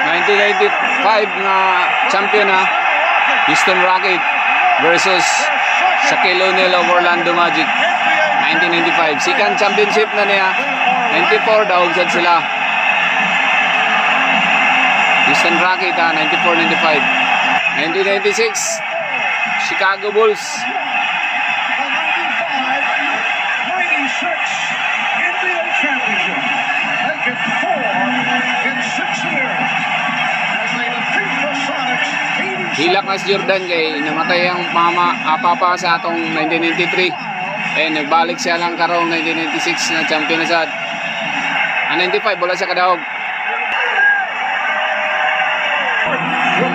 1995 na champion na Houston Rockets versus Shaquille O'Neal of Orlando Magic. 1995 second championship na niya. 94 daw sad sila. Houston Rockets 94-95. 1996 Chicago Bulls. Hilak na si Jordan kay namatay ang papa sa atong 1993. Nagbalik siya lang karong 1996 na champion na sad. 95 wala siya kadahog.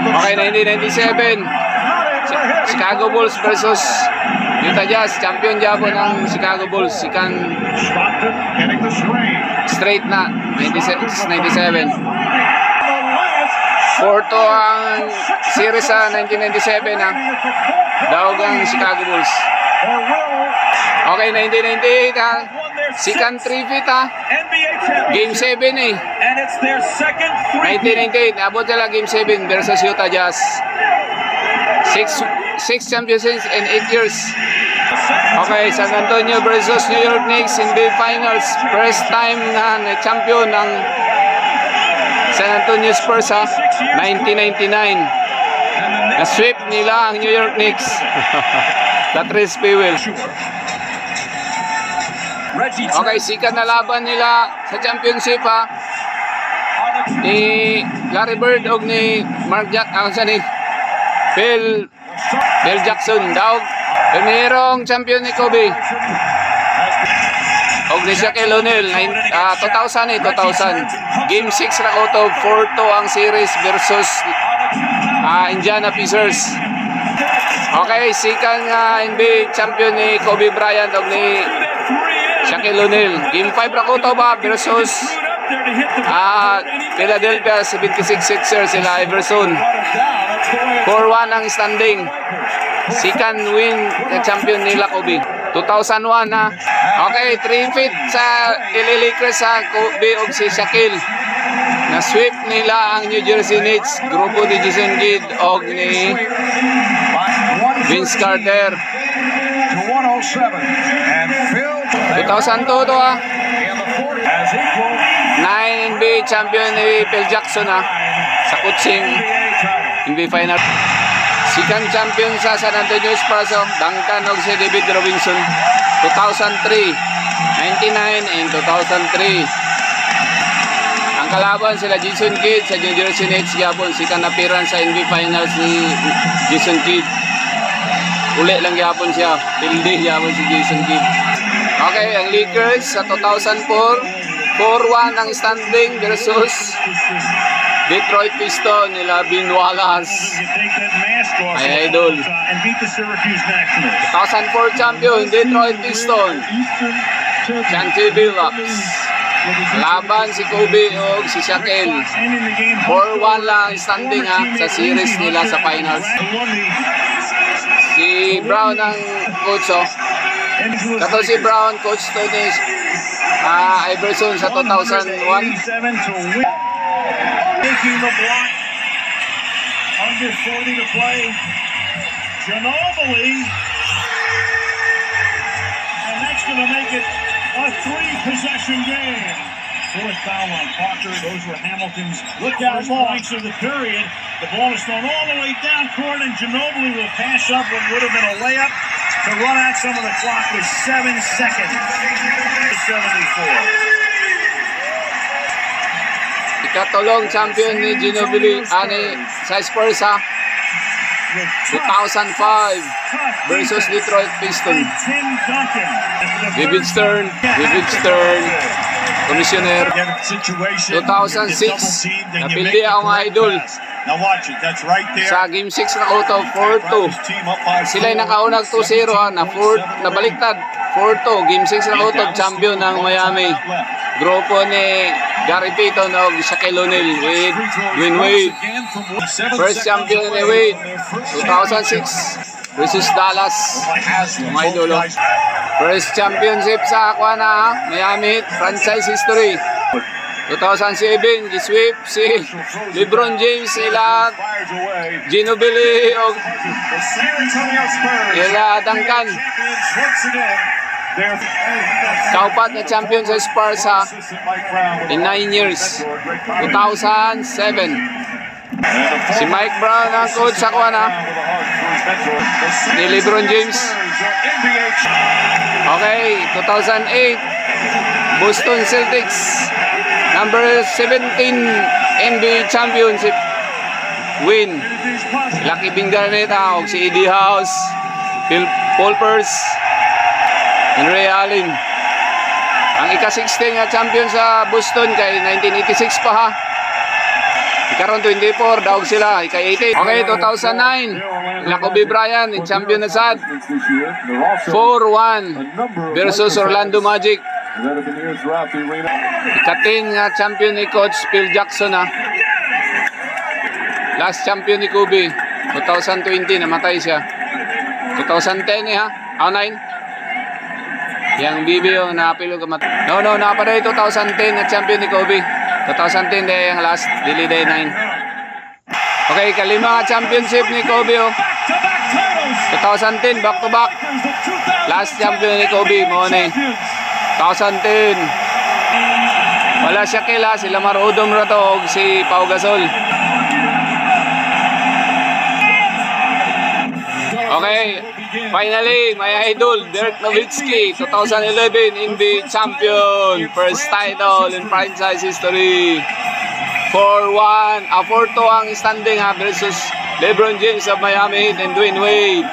Okay, 1997 Chicago Bulls versus Utah Jazz. Champion Jabo ng Chicago Bulls. Second straight na 97. Porto ang series sa 1997 ha. Dawag ang Chicago Bulls. Okay, 1998 ha. Second tripit ha. Game 7 eh. 1998, abot nila Game 7 versus Utah Jazz. 6 championships in 8 years. Okay, San Antonio versus New York Knicks in the finals. First time na champion ng San Antonio Spurs ha. 1999. Na-sweep nila ang New York Knicks. Latrice Powell. Okay, sikat na laban nila sa championship ha. Ni Larry Bird o ni Mark Jackson ni Phil Jackson daw. Primerong champion ni Kobe. O ni Shaquille O'Neal 2000. Game 6 ra out of 4-2 ang series versus Indiana Pacers. Okay, second NBA champion ni Kobe Bryant o ni Shaquille O'Neal. Game 5 ra out ba versus Philadelphia 76 Sixers sila Iverson. 4-1 ang standing. Second win na champion nila Kobe. 2001 na. Okay, 3 feet sa LA Lakers sa Kobe o si Shaquille. Na-sweep nila ang New Jersey Nets. Grupo ni Jason Kidd o ni Vince Carter. 2002 to 9 NBA champion ni Phil Jackson sa coaching NBA final. Second champion sa San Antonio Spurs Duncan o si David Robinson. 2003, 99 and 2003. Ang kalaban sila Jason Kidd sa New Jersey Nets gyapon. Second appearance sa NBA finals ni Jason Kidd. Uli lang gyapon siya. Pildi gyapon si Jason Kidd. Okay, ang Lakers sa 2004, 4-1 ang standing versus Detroit Pistons nila Vin Wallace. Ay idol. 2004 champion Detroit Pistons. Chauncey Billups. Laban si Kobe o si Shaquille. 4-1 lang standing sa series nila sa finals. Si Brown ang coach Kato si Brown, Coach Tony Iverson sa 2001. Taking the block. Under 40 to play. Ginobili. And that's going to make it a 3-possession game. Fourth foul on Parker. Those were Hamilton's lookout points of the period. The ball is thrown all the way down court, and Ginobili will pass up what would have been a layup to run out some of the clock with 7 seconds. 74. Ikatulong champion ni Ginobili sa Spurs 2005 versus Detroit Pistons. David Stern, Commissioner. 2006, napili akong idol. Sa Game 6 na out of 4-2. Sila'y nakaunag 2-0 na baliktad 4-2. Game 6 na out of champion ng Miami. Grupo ni Gary Payton o Shaquille O'Neal with Dwayne Wade. First champion ni Wade 2006 versus Dallas. Mga idolo. First championship sa Miami franchise history. 2007, gisweep si LeBron James ila Ginobili o ila Duncan. Kaupat na champion sa Spurs ha in 9 years. 2007. Si Mike Brown ang coach sa kuha na ni LeBron James. Okay, 2008 Boston Celtics number 17 NBA championship win. Lucky Bingarneta o si Eddie House, Phil Pulpers, and Ray Allen. Ang ika-16 nga champion sa Boston kay 1986 pa ha. Ikaroon 24, daog sila, ika-18. Okay, 2009, Kobe Bryant, champion na sad. 4-1 versus Orlando Magic. Ika-10 nga champion ni Coach Phil Jackson ha. Last champion ni Kobe, 2020, namatay siya. 2010 ha, 9. Yang bibi yung napilo kamat. No, napaday 2010 na champion ni Kobe. 2010 day ang last, dili day 9. Okay, kalima championship ni Kobe oh. 2010 back to back. Last champion ni Kobe mo ni 2010. Wala siya kila, sila Marudom ra to og si Pau Gasol. Okay, finally, my idol, Dirk Nowitzki, 2011 NBA champion, first title in franchise history. 4-1, 4-2 ang standing versus LeBron James of Miami Heat and Dwayne Wade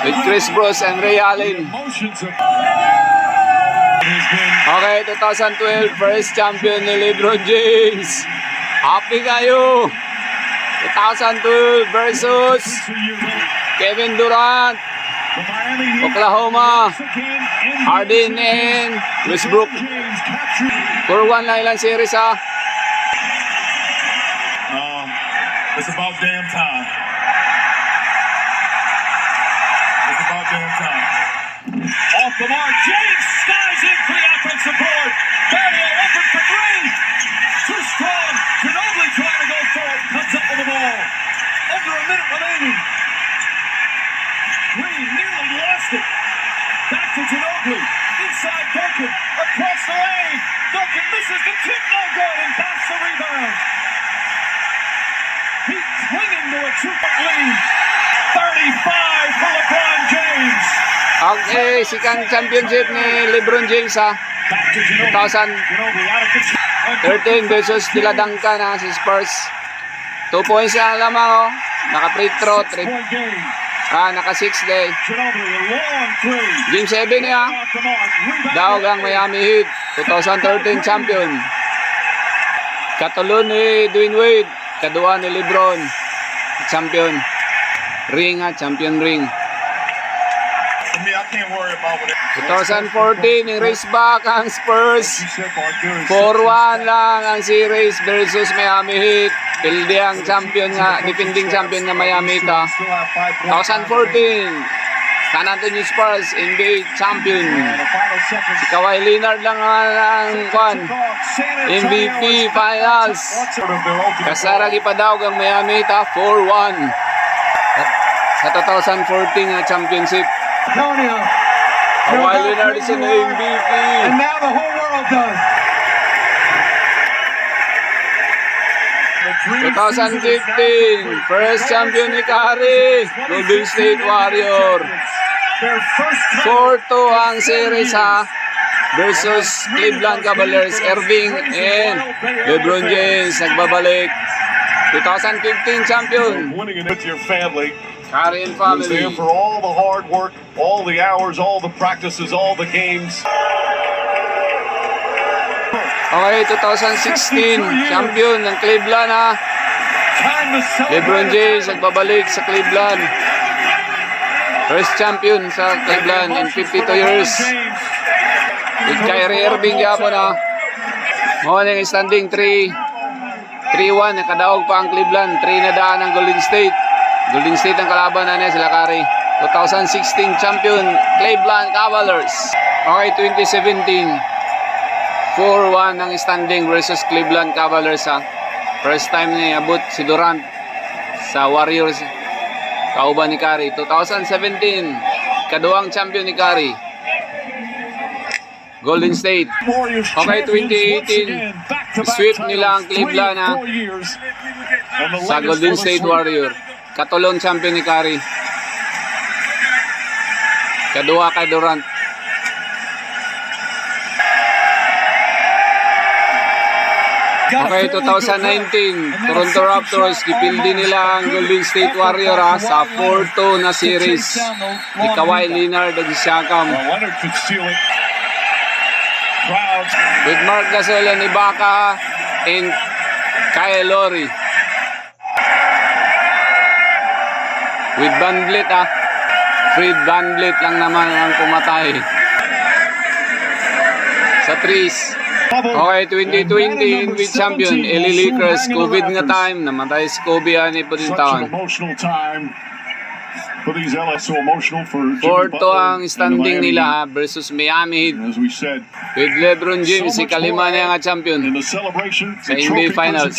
with Chris Bruce and Ray Allen. Okay, 2012, first champion ni LeBron James. Happy kayo! 2012 versus Kevin Durant, Oklahoma, Harden and Westbrook. 4-1 lang ilang series ha. It's about damn time. It's about damn time. Off the mark, James skies in for the offensive board. Barrio open for three. Too strong. Ginobili trying to go for it. Comes up with the ball. Under a minute remaining. Green nearly lost it. Back to Ginobili. Inside Duncan. Across the lane. Duncan misses the tip. No good. And bounce the rebound. He's clinging to a two-point lead. 35 for LeBron James. Okay, second championship ni LeBron James ha. 2013 versus Dila Duncan ha, si Spurs. 2 points na lamang oh. Naka-free throw, naka-6 day. Game 7 niya. Daog ang Miami Heat, 2013 champion. Katulon ni Dwayne Wade, kadua ni LeBron, champion. Ring ha, champion ring. 2014, yung race back ang Spurs. 4-1 lang ang series versus Miami Heat. Pildi ang champion nga, defending champion nga Miami Heat ha. 2014, San Antonio Spurs, NBA champion. Si Kawhi Leonard lang ang MVP Finals. Kasaragi pa daw ang Miami Heat ha, 4-1. Sa 2014 nga championship. Kawhi Leonard is an MVP. And now the whole world does. 2015, first champion ni Curry, Golden State Warrior. 4-2 ang series ha, versus Cleveland Cavaliers, Irving and LeBron James nagbabalik. 2015 champion, Winning it with your family. Curry and Was there family. for all the hard work, all the hours, all the practices, all the games. Okay, 2016, champion ng Cleveland ha. Time to celebrate. LeBron James nagbabalik sa Cleveland. First champion sa Cleveland in 52 years. With Kyrie Irving yapon ha. Morning standing 3-1, nakadaog pa ang Cleveland. 3 na daan ang Golden State. Golden State ang kalaban na niya sila Curry. 2016 champion Cleveland Cavaliers. Okay, 2017. 4-1 ang standing versus Cleveland Cavaliers ha. First time na abot si Durant sa Warriors. Kauban ni Curry. 2017, kaduang champion ni Curry. Golden State. Okay, 2018, sweep nila ang Cleveland ha, sa Golden State Warrior. Katulong champion ni Curry. Kadua kay Durant. Okay, 2019, Toronto Raptors, kipildi nila ang Golden State Warrior ha, sa 4-2 na series. Ni Kawhi Leonard at Siakam. With Marc Gasol and Ibaka and Kyle Lowry. With Van Vliet ha. Fred Van Vliet lang naman ang pumatay sa threes. Okay, 2020 NBA champion, LA Lakers, COVID nga time, namatay si Kobe ani po din taon. 4-2 ang standing nila ha, versus Miami Heat. With LeBron James, si kalima na nga champion sa NBA Finals.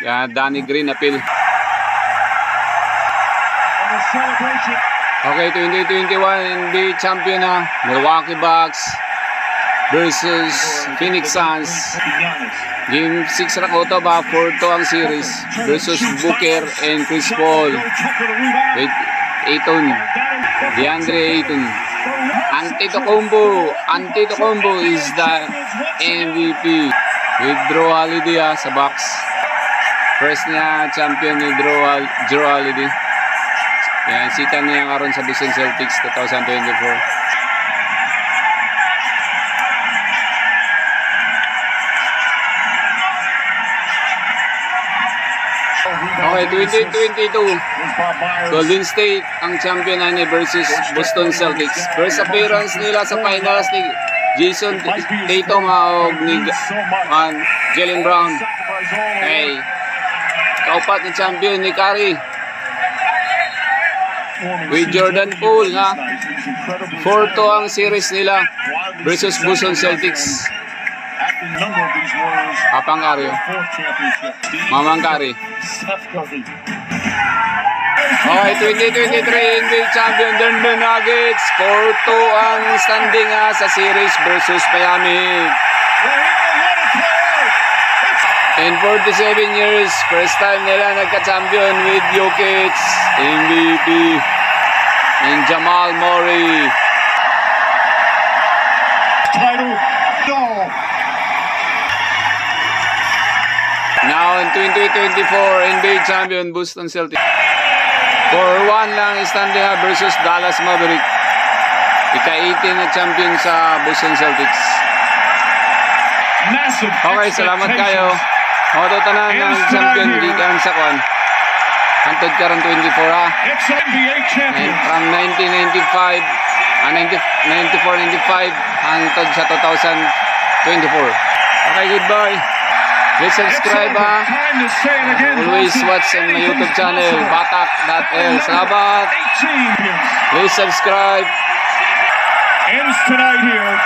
Kaya Danny Green appeal. Okay, 2021 NBA champion na Milwaukee Bucks versus Phoenix Suns. Game 6 rakoto ba, 4-2 ang series versus Booker and Chris Paul with Ayton, DeAndre Ayton. Antetokounmpo is the MVP with Drew Holiday sa Bucks. First niya champion ni Drew Holiday. Yan, sikan niya karon sa Boston Celtics 2024. Okay, 2022, Golden State ang champion na versus Boston Celtics. First appearance nila sa finals ni Jason Tatum ni Jaylen Brown. Okay, kaupat ni champion ni Curry with Jordan Poole ha. 4-2 ang series nila versus Boston Celtics. Apang Curry, Mamang Curry. Okay, 2023 NBA champion Denver Nuggets. 4-2 ang standing sa series versus Miami Heat. In 47 years, first time nila nagka-champion with Jokic, MVP, and Jamal Murray. Title. Now in 2024, NBA champion Boston Celtics. 4-1 lang standing versus Dallas Maverick. Ika-18 na champion sa Boston Celtics. Okay, salamat kayo. Matutunan ng champion di ka sa kwan. Hantod ka ron 24 ha. And from 1995, 94-95 hantod sa 2024. Okay, goodbye. Please subscribe ha. Always watch on my YouTube channel, Batak.l. Salamat. Please subscribe. Ends tonight here.